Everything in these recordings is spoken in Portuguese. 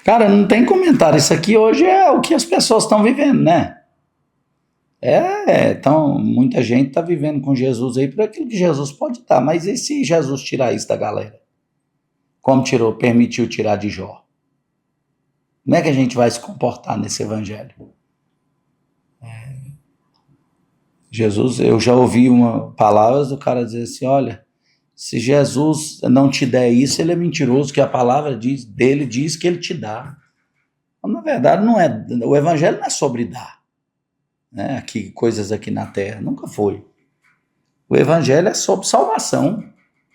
Cara, não tem comentário. Isso aqui hoje é o que as pessoas estão vivendo, né? Então, muita gente está vivendo com Jesus aí por aquilo que Jesus pode dar. Mas e se Jesus tirar isso da galera? Como permitiu tirar de Jó? Como é que a gente vai se comportar nesse evangelho? Jesus, eu já ouvi palavras do cara dizer assim, olha, se Jesus não te der isso, ele é mentiroso, que a palavra dele diz que ele te dá. Mas, na verdade, não é. O evangelho não é sobre dar, né? Coisas aqui na terra, nunca foi. O evangelho é sobre salvação,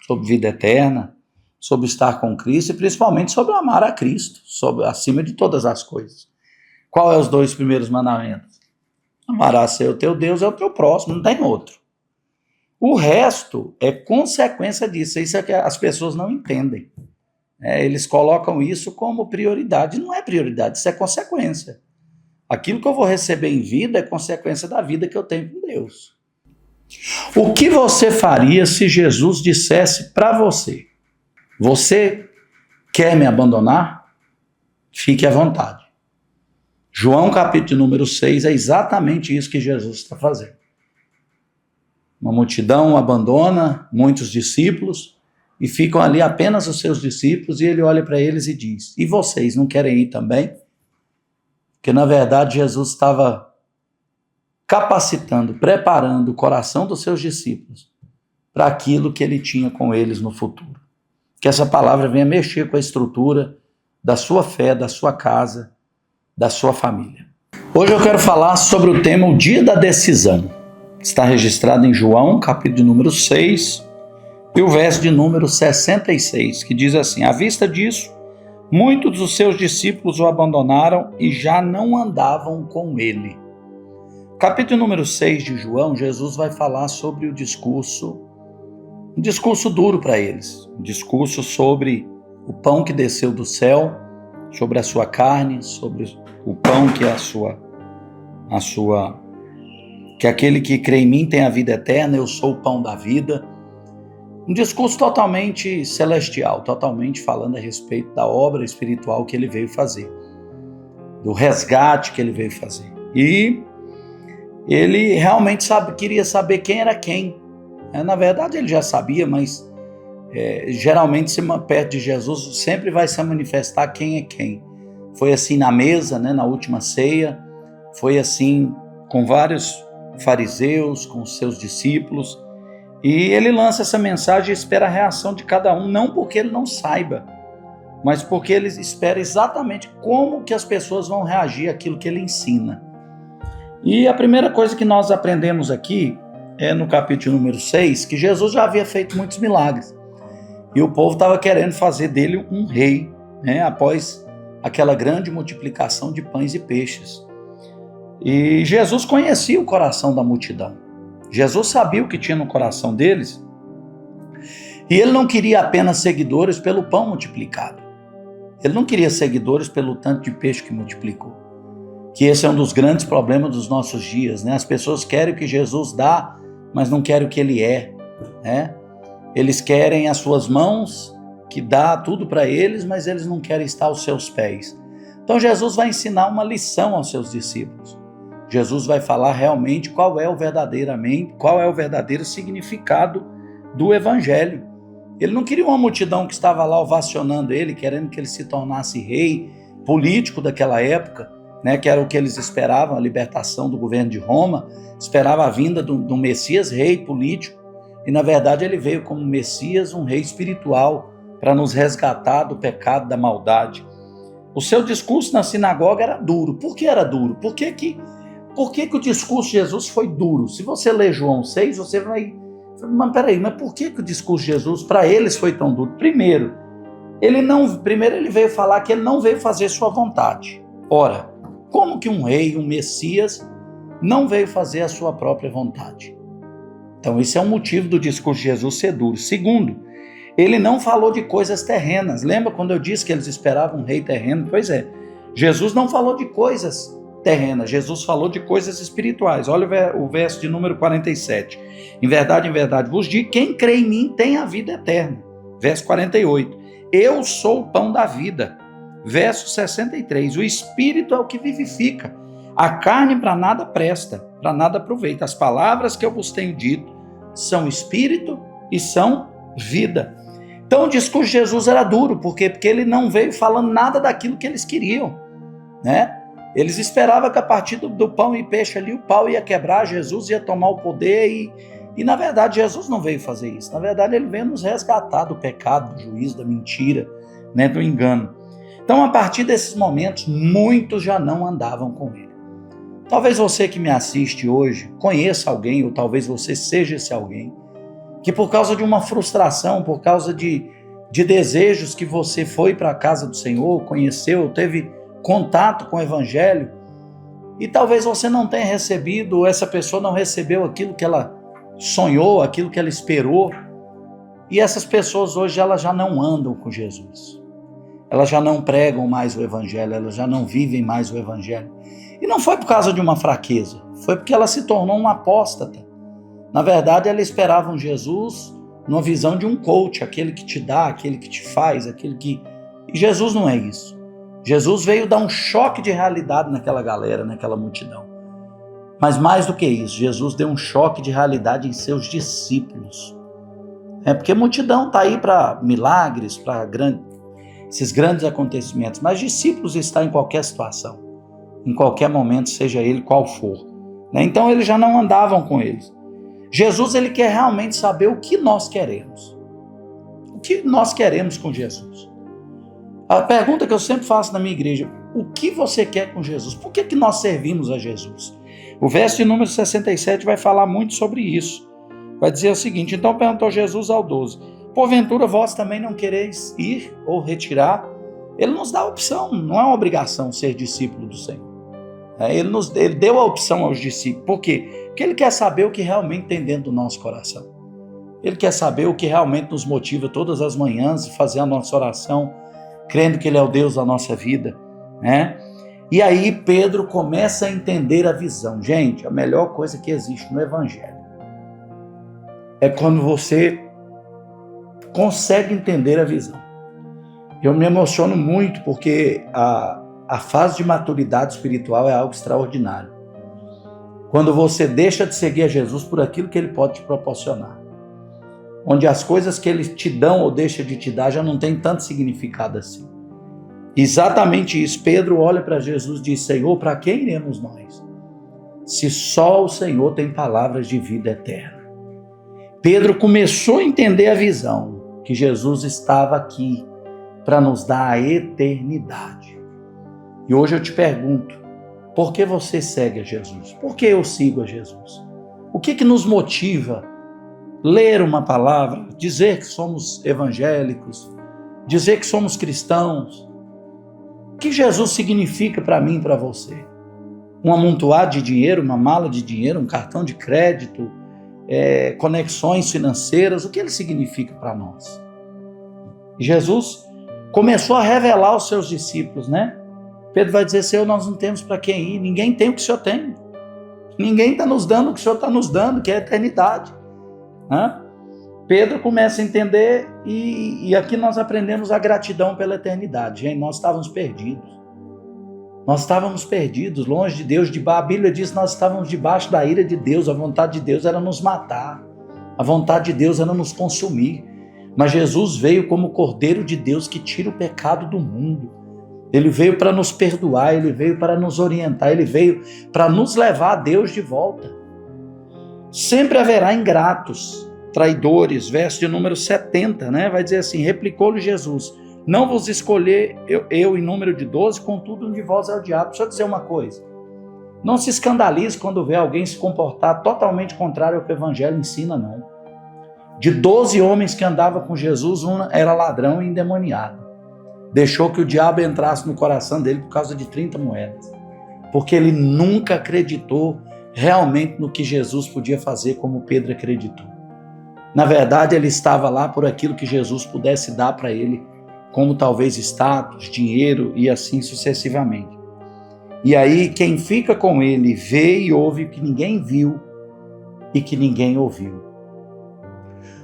sobre vida eterna, sobre estar com Cristo e principalmente sobre amar a Cristo, acima de todas as coisas. Qual é os 2 primeiros mandamentos? Amarás ser o teu Deus, é o teu próximo, não tem outro. O resto é consequência disso. Isso é que as pessoas não entendem. Eles colocam isso como prioridade. Não é prioridade, isso é consequência. Aquilo que eu vou receber em vida é consequência da vida que eu tenho com Deus. O que você faria se Jesus dissesse para você: você quer me abandonar? Fique à vontade. João capítulo número 6 é exatamente isso que Jesus está fazendo. Uma multidão abandona muitos discípulos e ficam ali apenas os seus discípulos e ele olha para eles e diz: e vocês não querem ir também? Porque na verdade Jesus estava capacitando, preparando o coração dos seus discípulos para aquilo que ele tinha com eles no futuro. Que essa palavra venha mexer com a estrutura da sua fé, da sua casa, da sua família. Hoje eu quero falar sobre o tema o dia da decisão. Está registrado em João, capítulo número 6, e o verso de número 66, que diz assim: à vista disso, muitos dos seus discípulos o abandonaram e já não andavam com ele. Capítulo número 6 de João, Jesus vai falar sobre um discurso duro para eles, um discurso sobre o pão que desceu do céu, sobre a sua carne, sobre o pão que é que aquele que crê em mim tem a vida eterna, eu sou o pão da vida. Um discurso totalmente celestial, totalmente falando a respeito da obra espiritual que ele veio fazer, do resgate que ele veio fazer. E ele realmente queria saber quem era quem. Na verdade ele já sabia, mas geralmente perto de Jesus sempre vai se manifestar quem é quem. Foi assim na mesa, né, na última ceia, foi assim com vários fariseus, com seus discípulos, e ele lança essa mensagem e espera a reação de cada um, não porque ele não saiba, mas porque ele espera exatamente como que as pessoas vão reagir àquilo que ele ensina. E a primeira coisa que nós aprendemos aqui é no capítulo número 6, que Jesus já havia feito muitos milagres, e o povo estava querendo fazer dele um rei, né, após aquela grande multiplicação de pães e peixes. E Jesus conhecia o coração da multidão. Jesus sabia o que tinha no coração deles. E ele não queria apenas seguidores pelo pão multiplicado. Ele não queria seguidores pelo tanto de peixe que multiplicou. Que esse é um dos grandes problemas dos nossos dias, né? As pessoas querem o que Jesus dá, mas não querem o que ele é, né? Eles querem as suas mãos, que dá tudo para eles, mas eles não querem estar aos seus pés. Então Jesus vai ensinar uma lição aos seus discípulos. Jesus vai falar realmente qual é o verdadeiro significado do evangelho. Ele não queria uma multidão que estava lá ovacionando ele, querendo que ele se tornasse rei político daquela época, né, que era o que eles esperavam, a libertação do governo de Roma, esperava a vinda do Messias, rei político, e na verdade ele veio como Messias, um rei espiritual, para nos resgatar do pecado, da maldade. O seu discurso na sinagoga era duro. Por que era duro? Por que o discurso de Jesus foi duro? Se você ler João 6, você vai... Mas peraí, mas por que o discurso de Jesus para eles foi tão duro? Primeiro, ele veio falar que ele não veio fazer sua vontade. Ora, como que um rei, um Messias, não veio fazer a sua própria vontade? Então esse é um motivo do discurso de Jesus ser duro. Segundo, ele não falou de coisas terrenas. Lembra quando eu disse que eles esperavam um rei terreno? Pois é, Jesus não falou de coisas terrenas, Jesus falou de coisas espirituais. Olha o verso de número 47. Em verdade, vos digo, quem crê em mim tem a vida eterna. Verso 48. Eu sou o pão da vida. verso 63. O Espírito é o que vivifica. A carne para nada presta, para nada aproveita. As palavras que eu vos tenho dito são Espírito e são vida. Então o discurso de Jesus era duro, por quê? Porque ele não veio falando nada daquilo que eles queriam, né? Eles esperavam que a partir do pão e peixe ali, o pau ia quebrar, Jesus ia tomar o poder e na verdade Jesus não veio fazer isso. Na verdade ele veio nos resgatar do pecado, do juízo, da mentira, né, do engano. Então a partir desses momentos, muitos já não andavam com ele. Talvez você que me assiste hoje conheça alguém, ou talvez você seja esse alguém, que por causa de uma frustração, por causa de desejos que você foi para a casa do Senhor, conheceu, teve contato com o Evangelho, e talvez você não tenha recebido, ou essa pessoa não recebeu aquilo que ela sonhou, aquilo que ela esperou, e essas pessoas hoje elas já não andam com Jesus. Elas já não pregam mais o Evangelho, elas já não vivem mais o Evangelho. E não foi por causa de uma fraqueza, foi porque ela se tornou uma apóstata. Na verdade, ela esperava um Jesus numa visão de um coach, aquele que te dá, aquele que te faz, aquele que... E Jesus não é isso. Jesus veio dar um choque de realidade naquela galera, naquela multidão. Mas mais do que isso, Jesus deu um choque de realidade em seus discípulos. Porque a multidão está aí para milagres, para esses grandes acontecimentos, mas discípulos está em qualquer situação, em qualquer momento, seja ele qual for. Então eles já não andavam com eles. Jesus, ele quer realmente saber o que nós queremos. O que nós queremos com Jesus? A pergunta que eu sempre faço na minha igreja: o que você quer com Jesus? Por que nós servimos a Jesus? O verso de número 67 vai falar muito sobre isso. Vai dizer o seguinte: então perguntou Jesus ao 12, porventura vós também não quereis ir ou retirar? Ele nos dá a opção, não é uma obrigação ser discípulo do Senhor. Ele deu a opção aos discípulos. Por quê? Porque ele quer saber o que realmente tem dentro do nosso coração. Ele quer saber o que realmente nos motiva todas as manhãs a fazer a nossa oração, crendo que ele é o Deus da nossa vida, né? E aí Pedro começa a entender a visão. Gente, a melhor coisa que existe no Evangelho é quando você consegue entender a visão. Eu me emociono muito porque a fase de maturidade espiritual é algo extraordinário. Quando você deixa de seguir a Jesus por aquilo que ele pode te proporcionar. Onde as coisas que ele te dão ou deixa de te dar já não tem tanto significado assim. Exatamente isso. Pedro olha para Jesus e diz: Senhor, para quem iremos nós? Se só o Senhor tem palavras de vida eterna. Pedro começou a entender a visão, que Jesus estava aqui para nos dar a eternidade. E hoje eu te pergunto, por que você segue a Jesus? Por que eu sigo a Jesus? O que nos motiva ler uma palavra, dizer que somos evangélicos, dizer que somos cristãos? O que Jesus significa para mim e para você? Um amontoado de dinheiro, uma mala de dinheiro, um cartão de crédito, conexões financeiras? O que ele significa para nós? Jesus começou a revelar aos seus discípulos, né? Pedro vai dizer: Senhor, nós não temos para quem ir, ninguém tem o que o Senhor tem. Ninguém está nos dando o que o Senhor está nos dando, que é a eternidade. Pedro começa a entender e aqui nós aprendemos a gratidão pela eternidade. Gente, nós estávamos perdidos. Nós estávamos perdidos, longe de Deus. A Bíblia diz que nós estávamos debaixo da ira de Deus. A vontade de Deus era nos matar. A vontade de Deus era nos consumir. Mas Jesus veio como o Cordeiro de Deus que tira o pecado do mundo. Ele veio para nos perdoar, ele veio para nos orientar, ele veio para nos levar a Deus de volta. Sempre haverá ingratos, traidores, verso de número 70, né? Vai dizer assim: replicou-lhe Jesus: não vos escolher eu em número de 12, contudo um de vós é o diabo. Deixa eu dizer uma coisa: não se escandalize quando vê alguém se comportar totalmente contrário ao que o Evangelho ensina, não. De 12 homens que andavam com Jesus, um era ladrão e endemoniado. Deixou que o diabo entrasse no coração dele por causa de 30 moedas. Porque ele nunca acreditou realmente no que Jesus podia fazer como Pedro acreditou. Na verdade, ele estava lá por aquilo que Jesus pudesse dar para ele, como talvez status, dinheiro e assim sucessivamente. E aí, quem fica com ele vê e ouve o que ninguém viu e que ninguém ouviu.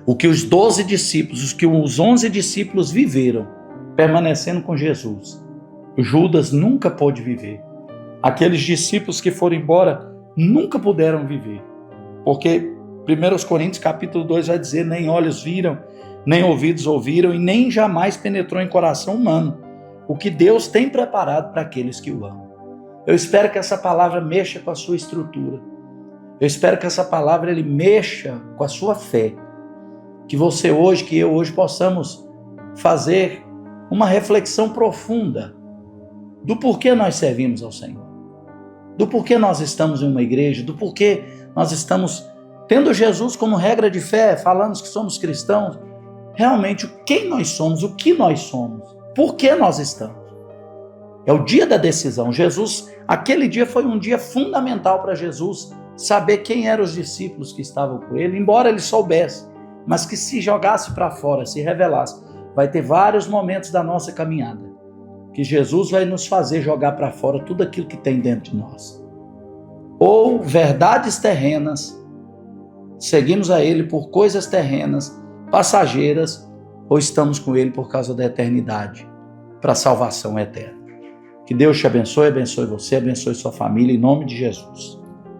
O que os 12 discípulos, o que os 11 discípulos viveram, permanecendo com Jesus, Judas nunca pôde viver. Aqueles discípulos que foram embora nunca puderam viver. Porque 1 Coríntios capítulo 2 vai dizer: nem olhos viram, nem ouvidos ouviram e nem jamais penetrou em coração humano o que Deus tem preparado para aqueles que o amam. Eu espero que essa palavra mexa com a sua estrutura. Eu espero que essa palavra ele mexa com a sua fé. Que você hoje, que eu hoje possamos fazer uma reflexão profunda do porquê nós servimos ao Senhor. Do porquê nós estamos em uma igreja, do porquê nós estamos tendo Jesus como regra de fé, falando que somos cristãos. Realmente, quem nós somos, o que nós somos, por que nós estamos. É o dia da decisão. Jesus, aquele dia foi um dia fundamental para Jesus saber quem eram os discípulos que estavam com ele, embora ele soubesse, mas que se jogasse para fora, se revelasse. Vai ter vários momentos da nossa caminhada que Jesus vai nos fazer jogar para fora tudo aquilo que tem dentro de nós. Ou verdades terrenas, seguimos a ele por coisas terrenas, passageiras, ou estamos com ele por causa da eternidade, para a salvação eterna. Que Deus te abençoe você, abençoe sua família, em nome de Jesus.